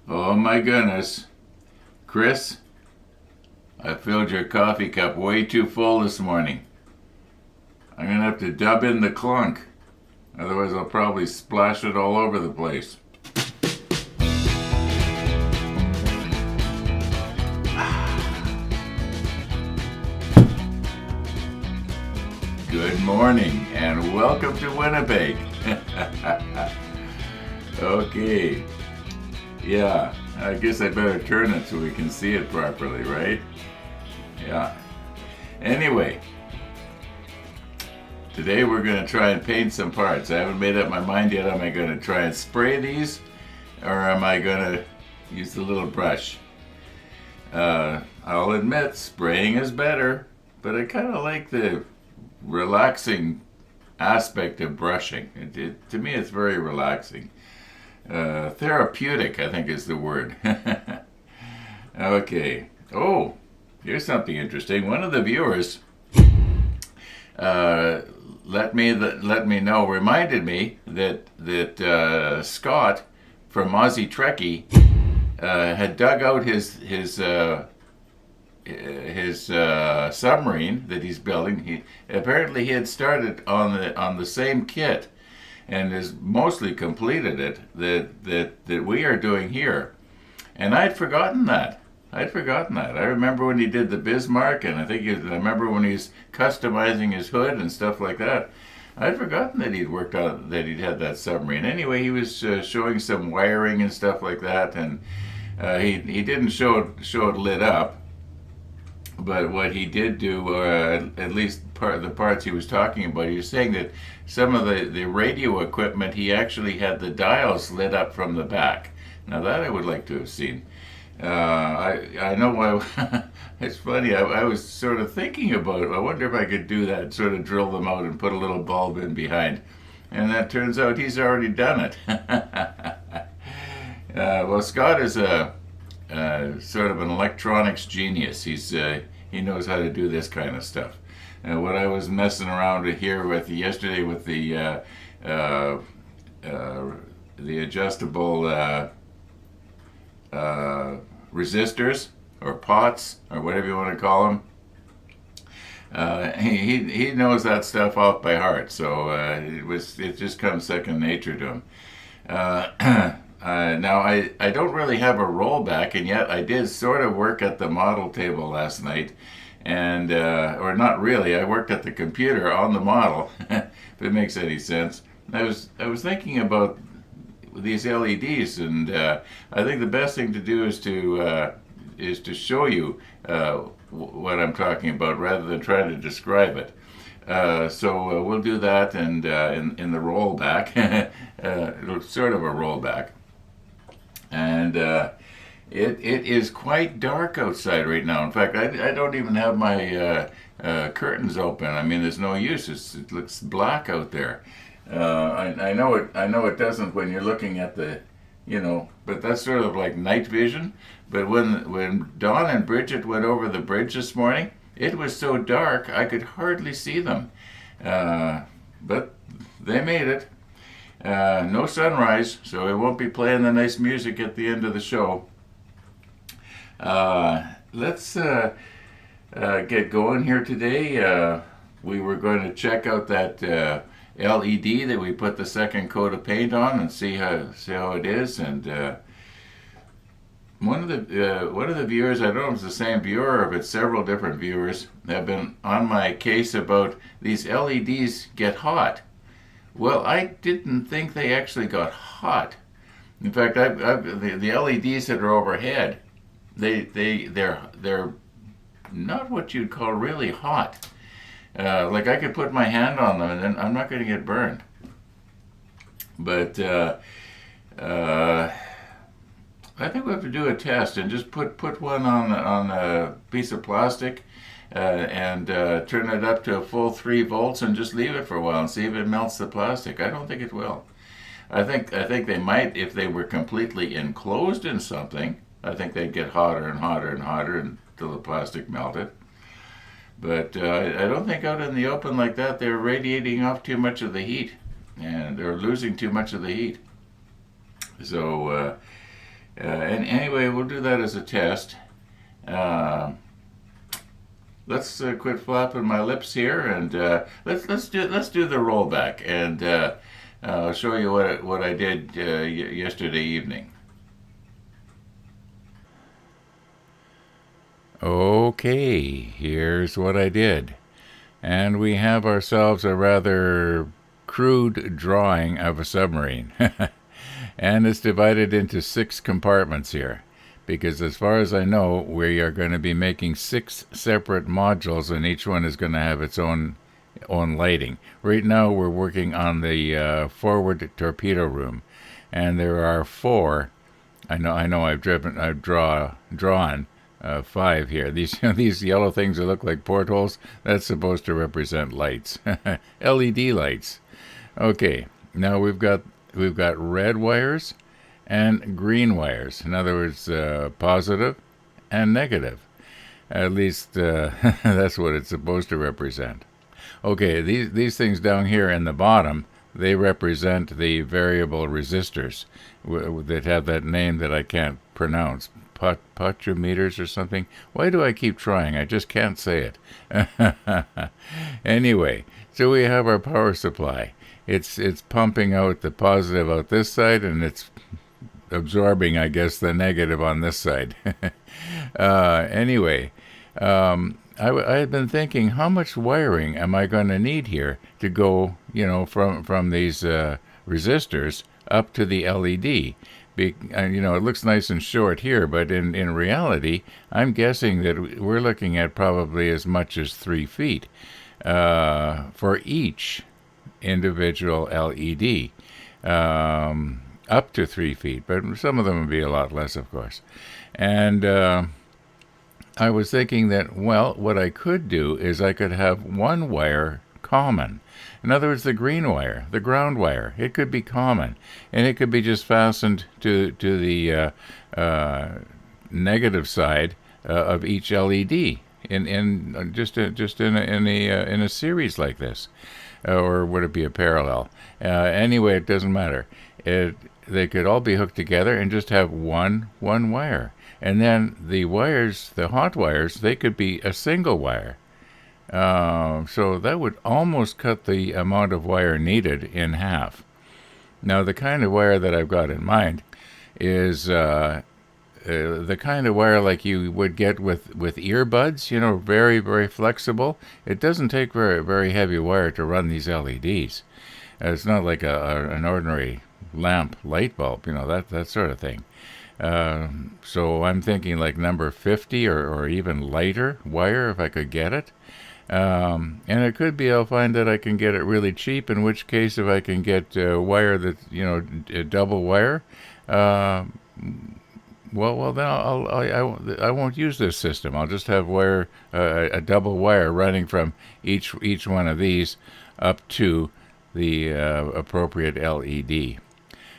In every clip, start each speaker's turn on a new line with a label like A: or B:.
A: Oh my goodness. Chris, I filled your coffee cup way too full this morning. I'm gonna have to dub in the clunk. Otherwise, I'll probably splash it all over the place. Good morning and welcome to Winnipeg. Okay. Yeah, I guess I better turn it so we can see it properly, right? Yeah. Anyway, today we're going to try and paint some parts. I haven't made up my mind yet. Am I going to try and spray these or am I going to use the little brush? I'll admit spraying is better, but I kind of like the relaxing aspect of brushing. To me, it's very relaxing. Therapeutic, I think is the word. Okay. Oh, here's something interesting. One of the viewers let me know, reminded me that Scott from Aussie Trekkie had dug out his submarine that he's building. He had started on the same kit and has mostly completed it that we are doing here. And I'd forgotten that. I remember when he did the Bismarck, and I remember when he's customizing his hood and stuff like that. I'd forgotten that he'd had that submarine. Anyway, he was showing some wiring and stuff like that, and he didn't show it lit up. But what he did do, at least the parts he was talking about, he was saying that some of the radio equipment, he actually had the dials lit up from the back. Now that I would like to have seen. I know why. It's funny. I was sort of thinking about it. I wonder if I could do that, sort of drill them out and put a little bulb in behind. And that turns out he's already done it. Well, Scott is a sort of an electronics genius. He knows how to do this kind of stuff. What I was messing around here with yesterday with the adjustable resistors or pots or whatever you want to call them. He knows that stuff off by heart, so it just comes second nature to him. Now I don't really have a rollback, and yet I did sort of work at the model table last night, and or not really. I worked at the computer on the model, if it makes any sense. I was thinking about these LEDs, and I think the best thing to do is to show you what I'm talking about rather than try to describe it. So we'll do that, and in the rollback, it's sort of a rollback. And it is quite dark outside right now. In fact, I don't even have my curtains open. I mean, there's no use. It looks black out there. I know it doesn't when you're looking at but that's sort of like night vision. But when Dawn and Bridget went over the bridge this morning, it was so dark I could hardly see them. But they made it. No sunrise, so we won't be playing the nice music at the end of the show. Let's get going here today. We were going to check out that LED that we put the second coat of paint on and see how it is. And one of the viewers, I don't know if it's the same viewer or if it's several different viewers, have been on my case about these LEDs get hot. Well, I didn't think they actually got hot. In fact, the LEDs that are overhead, they're not what you'd call really hot. Like I could put my hand on them and then I'm not going to get burned. But I think we have to do a test and just put one on a piece of plastic. And turn it up to a full 3 volts and just leave it for a while and see if it melts the plastic. I don't think it will. I think they might if they were completely enclosed in something. I think they'd get hotter and hotter and hotter until the plastic melted. But I don't think out in the open like that they're radiating off too much of the heat, and they're losing too much of the heat. So And anyway, we'll do that as a test. Uh, let's quit flapping my lips here, and let's do the rollback, and I'll show you what I did yesterday evening. Okay, here's what I did. And we have ourselves a rather crude drawing of a submarine. And it's divided into 6 compartments here. Because as far as I know, we are going to be making 6 separate modules, and each one is going to have its own lighting. Right now, we're working on the forward torpedo room, and there are 4. I know. I've drawn 5 here. These these yellow things that look like portholes. That's supposed to represent lights, LED lights. Okay, now we've got red wires and green wires. In other words, positive and negative. At least that's what it's supposed to represent. Okay, these things down here in the bottom, they represent the variable resistors that have that name that I can't pronounce. Potiometers or something. Why do I keep trying? I just can't say it. Anyway, so we have our power supply. It's pumping out the positive out this side, and it's absorbing, I guess, the negative on this side. Anyway, I had been thinking, how much wiring am I going to need here to go, from these resistors up to the LED? It looks nice and short here, but in reality, I'm guessing that we're looking at probably as much as 3 feet for each individual LED. Up to 3 feet, but some of them would be a lot less, of course. And I was thinking that, well, what I could do is I could have one wire common. In other words, the green wire, the ground wire, it could be common, and it could be just fastened to the negative side of each LED in a series like this, or would it be a parallel? Anyway, it doesn't matter. They could all be hooked together and just have one wire, and then the wires, the hot wires, they could be a single wire. So that would almost cut the amount of wire needed in half. Now, the kind of wire that I've got in mind is the kind of wire like you would get with earbuds, very, very flexible. It doesn't take very, very heavy wire to run these LEDs. It's not like an ordinary lamp light bulb, that sort of thing. So I'm thinking like number 50 or even lighter wire if I could get it. And it could be I'll find that I can get it really cheap, in which case if I can get wire that's, a double wire, well then I won't use this system. I'll just have wire, a double wire running from each one of these up to the appropriate LED.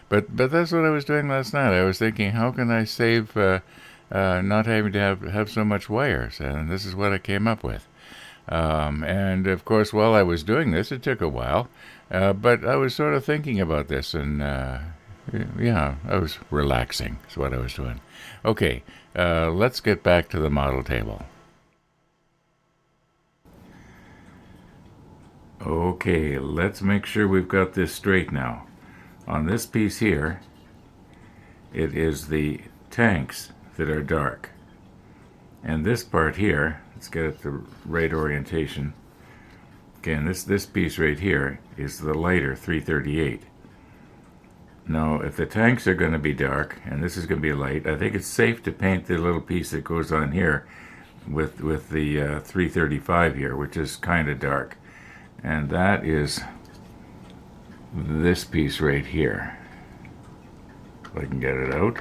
A: But that's what I was doing last night. I was thinking, how can I save not having to have so much wires? And this is what I came up with. And of course, while I was doing this, it took a while, but I was sort of thinking about this, and yeah, I was relaxing. Is what I was doing. Okay, let's get back to the model table. Okay, let's make sure we've got this straight now. On this piece here, it is the tanks that are dark. And this part here, let's get it the right orientation. Again, this piece right here is the lighter 338. Now, if the tanks are going to be dark, and this is going to be light, I think it's safe to paint the little piece that goes on here with the 335 here, which is kind of dark. And that is this piece right here. If I can get it out.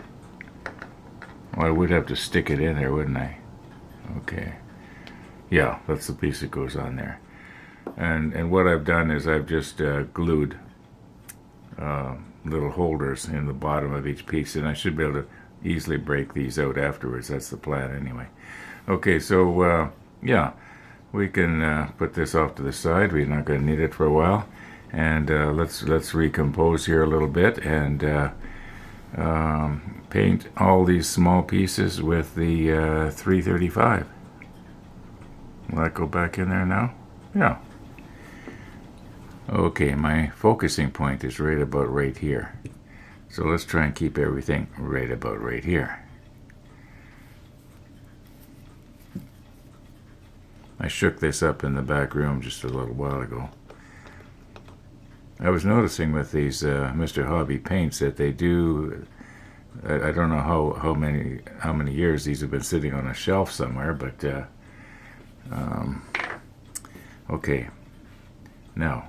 A: Well, I would have to stick it in there, wouldn't I? Okay. Yeah, that's the piece that goes on there. And what I've done is I've just glued little holders in the bottom of each piece, and I should be able to easily break these out afterwards. That's the plan anyway. Okay, so yeah, we can put this off to the side. We're not going to need it for a while. And let's recompose here a little bit, and paint all these small pieces with the 335. Will that go back in there now? Yeah. Okay, my focusing point is right about right here. So let's try and keep everything right about right here. I shook this up in the back room just a little while ago. I was noticing with these Mr. Hobby paints that they do. I don't know how many years these have been sitting on a shelf somewhere, but okay. Now,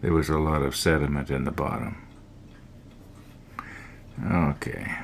A: there was a lot of sediment in the bottom. Okay.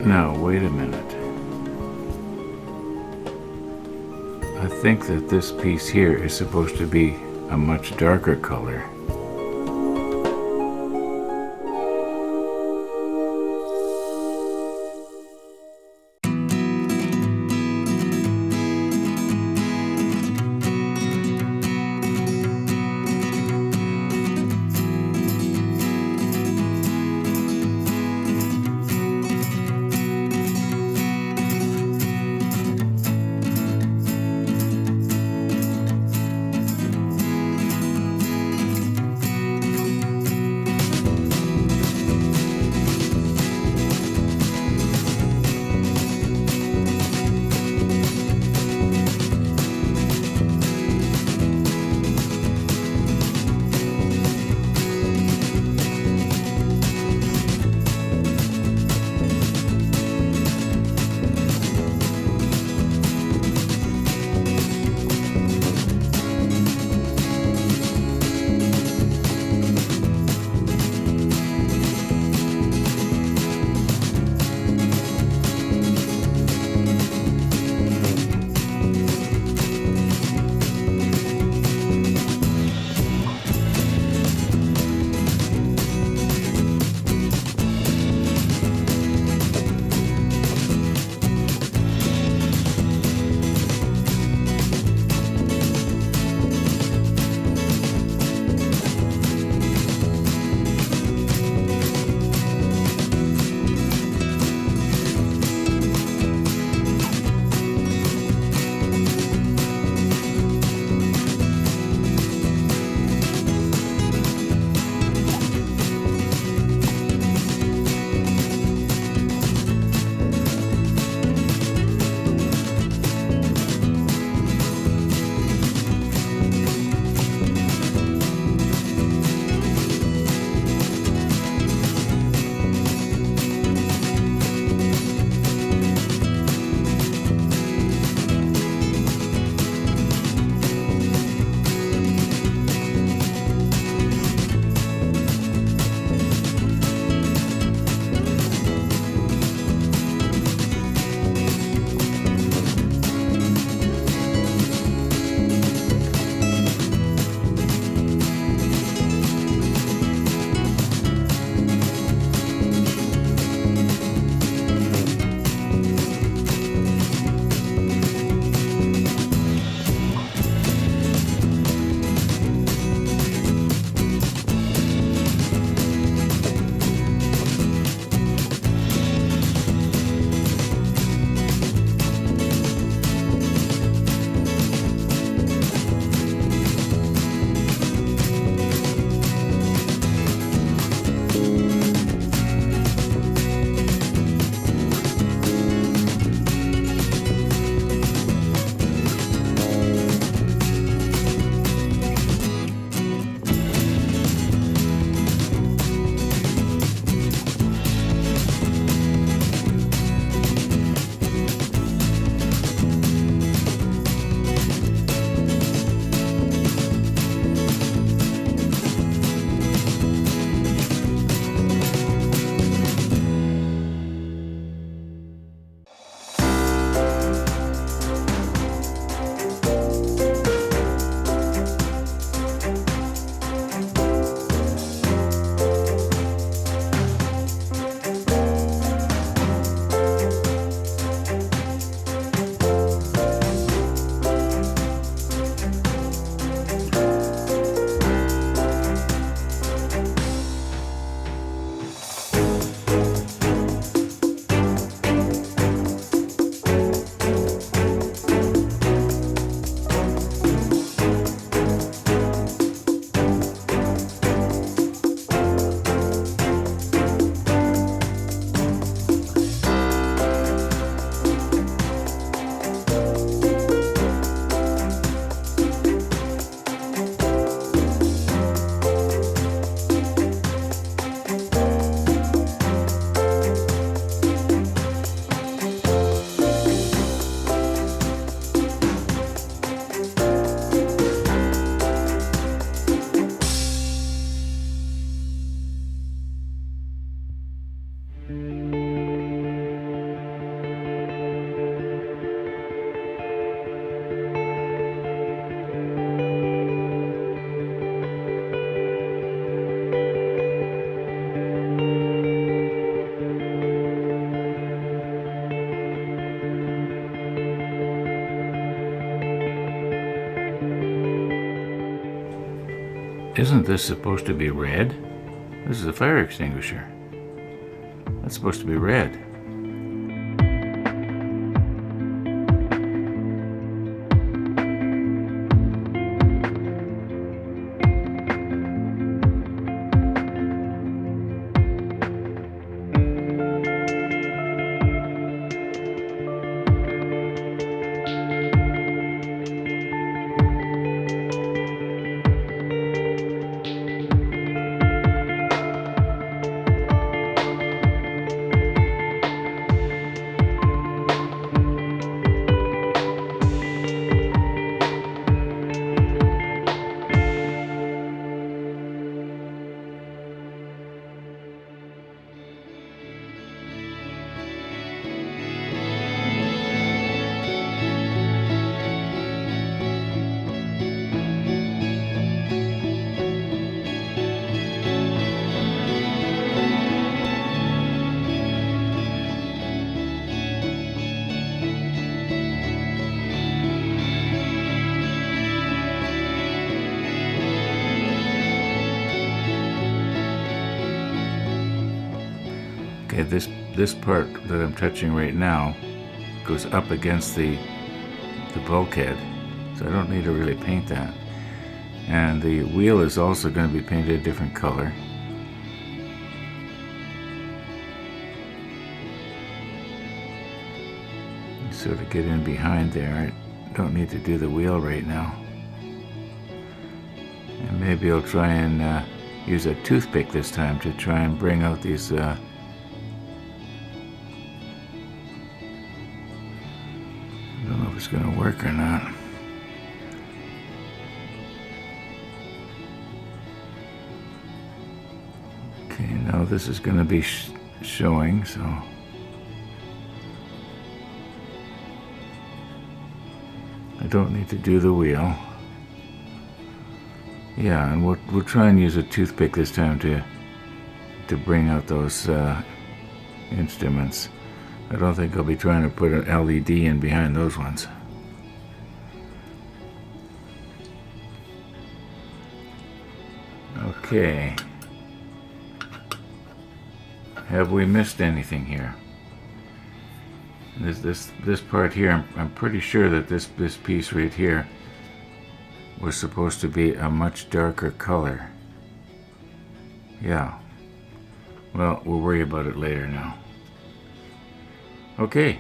A: Now, wait a minute. I think that this piece here is supposed to be a much darker color. Isn't this supposed to be red? This is a fire extinguisher. That's supposed to be red. Okay, this part that I'm touching right now goes up against the bulkhead, so I don't need to really paint that. And the wheel is also going to be painted a different color. So to get in behind there, I don't need to do the wheel right now. And maybe I'll try and use a toothpick this time to try and bring out these I don't know if it's going to work or not. Okay, now this is going to be showing, so I don't need to do the wheel. Yeah, and we'll try and use a toothpick this time to bring out those instruments. I don't think I'll be trying to put an LED in behind those ones. Okay. Have we missed anything here? This part here, I'm pretty sure that this piece right here was supposed to be a much darker color. Yeah. Well, we'll worry about it later now. Okay.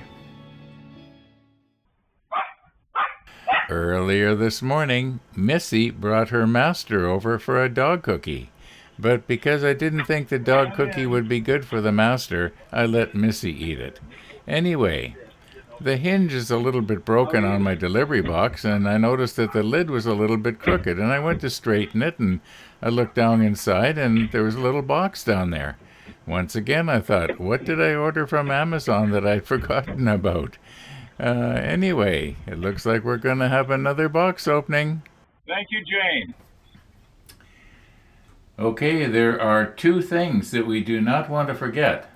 A: Earlier this morning, Missy brought her master over for a dog cookie. But because I didn't think the dog cookie would be good for the master, I let Missy eat it. Anyway, the hinge is a little bit broken on my delivery box, and I noticed that the lid was a little bit crooked, and I went to straighten it, and I looked down inside, and there was a little box down there. Once again, I thought, what did I order from Amazon that I'd forgotten about? Anyway, it looks like we're going to have another box opening.
B: Thank you, Jane.
A: Okay, there are two things that we do not want to forget.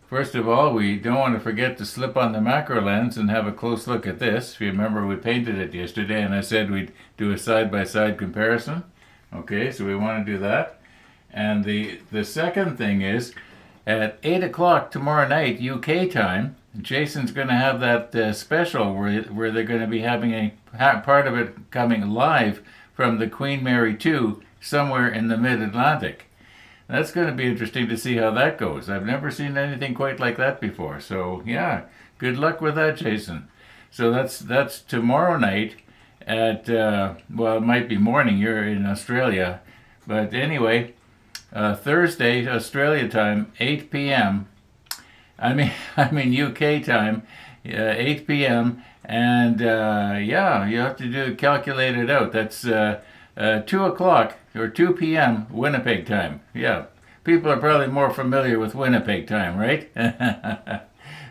A: First of all, we don't want to forget to slip on the macro lens and have a close look at this. If you remember, we painted it yesterday, and I said we'd do a side-by-side comparison. Okay, so we want to do that. And the second thing is, at 8 o'clock tomorrow night, UK time, Jason's going to have that special where they're going to be having a part of it coming live from the Queen Mary 2 somewhere in the mid-Atlantic. That's going to be interesting to see how that goes. I've never seen anything quite like that before. So, yeah, good luck with that, Jason. So that's tomorrow night at, well, it might be morning. You're in Australia. But anyway, Thursday, Australia time, 8 p.m. I mean UK time, 8 p.m. And yeah, you have to calculate it out. That's 2 o'clock or 2 p.m. Winnipeg time. Yeah, people are probably more familiar with Winnipeg time, right?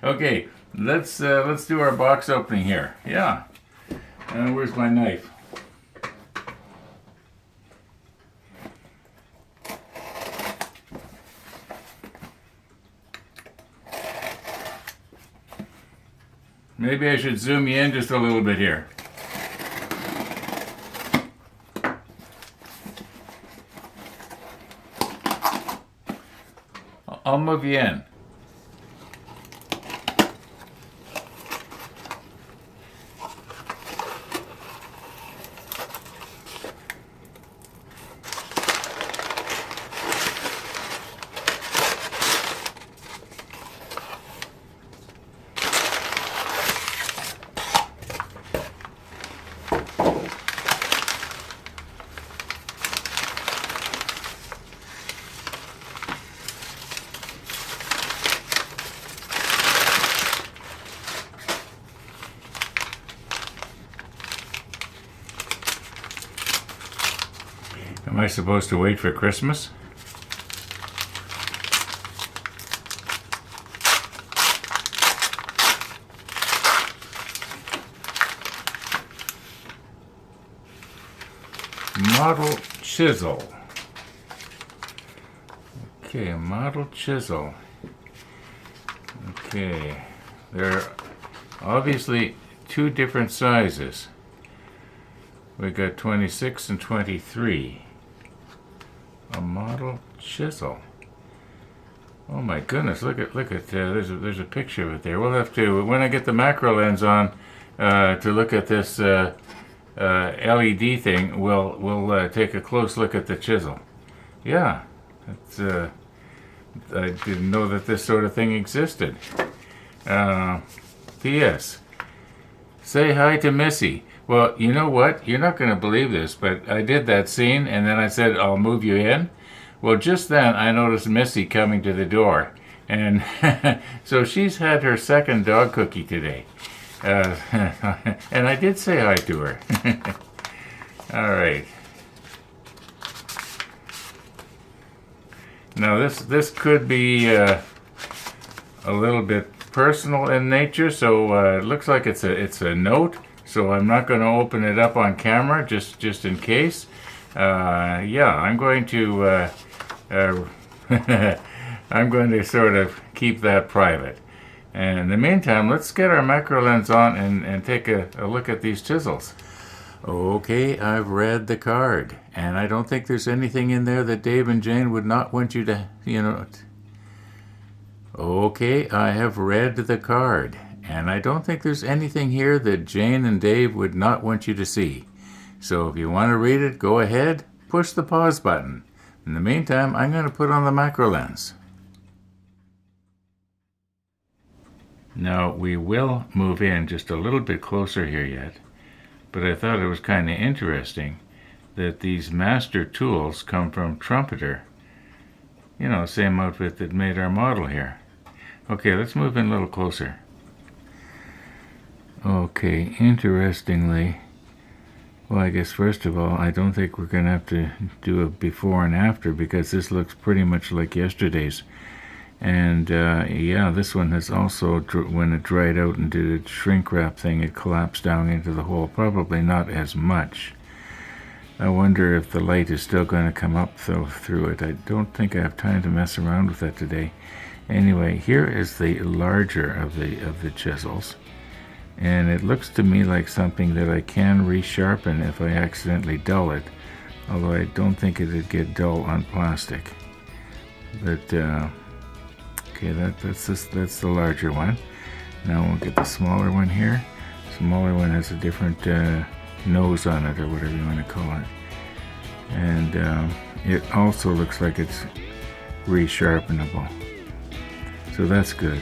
A: Okay, let's do our box opening here. Yeah, where's my knife? Maybe I should zoom you in just a little bit here. I'll move you in. Am I supposed to wait for Christmas? Model chisel. Okay, a model chisel. Okay, there are obviously two different sizes. We got 26 and 23. A model chisel. Oh my goodness! Look at there's a picture of it there. We'll have to, when I get the macro lens on to look at this LED thing. We'll take a close look at the chisel. Yeah, it's I didn't know that this sort of thing existed. P.S. Say hi to Missy. Well, you know what? You're not going to believe this, but I did that scene, and then I said, I'll move you in. Well, just then, I noticed Missy coming to the door. And so she's had her second dog cookie today. And I did say hi to her. All right. Now, this could be a little bit personal in nature, so it looks like it's a note. So I'm not going to open it up on camera, just in case. Yeah, I'm going to I'm going to sort of keep that private. And in the meantime, let's get our macro lens on and take a look at these chisels. Okay, I've read the card, and I don't think there's anything in there that Dave and Jane would not want you to, Okay, I have read the card. And I don't think there's anything here that Jane and Dave would not want you to see. So if you want to read it, go ahead, push the pause button. In the meantime, I'm going to put on the macro lens. Now, we will move in just a little bit closer here yet, but I thought it was kind of interesting that these master tools come from Trumpeter. Same outfit that made our model here. Okay, let's move in a little closer. Okay, interestingly, well, I guess first of all, I don't think we're going to have to do a before and after, because this looks pretty much like yesterday's. And yeah, this one has also, when it dried out and did its shrink wrap thing, it collapsed down into the hole. Probably not as much. I wonder if the light is still going to come up through it. I don't think I have time to mess around with that today. Anyway, here is the larger of the chisels. And it looks to me like something that I can resharpen if I accidentally dull it, although I don't think it'd get dull on plastic. But okay, that's the larger one. Now we'll get the smaller one here. The smaller one has a different nose on it, or whatever you want to call it. And it also looks like it's resharpenable. So that's good.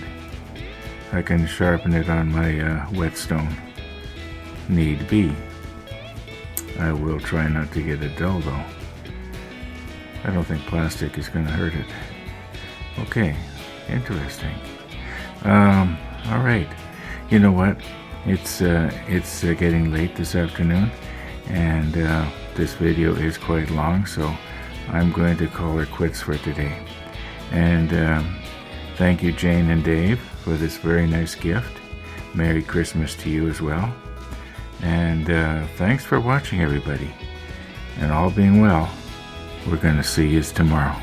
A: I can sharpen it on my whetstone, need be. I will try not to get it dull though. I don't think plastic is going to hurt it. Okay, interesting. All right. You know what? It's getting late this afternoon, and this video is quite long, so I'm going to call her quits for today. And thank you, Jane and Dave, for this very nice gift. Merry Christmas to you as well. And thanks for watching, everybody. And all being well, we're going to see you tomorrow.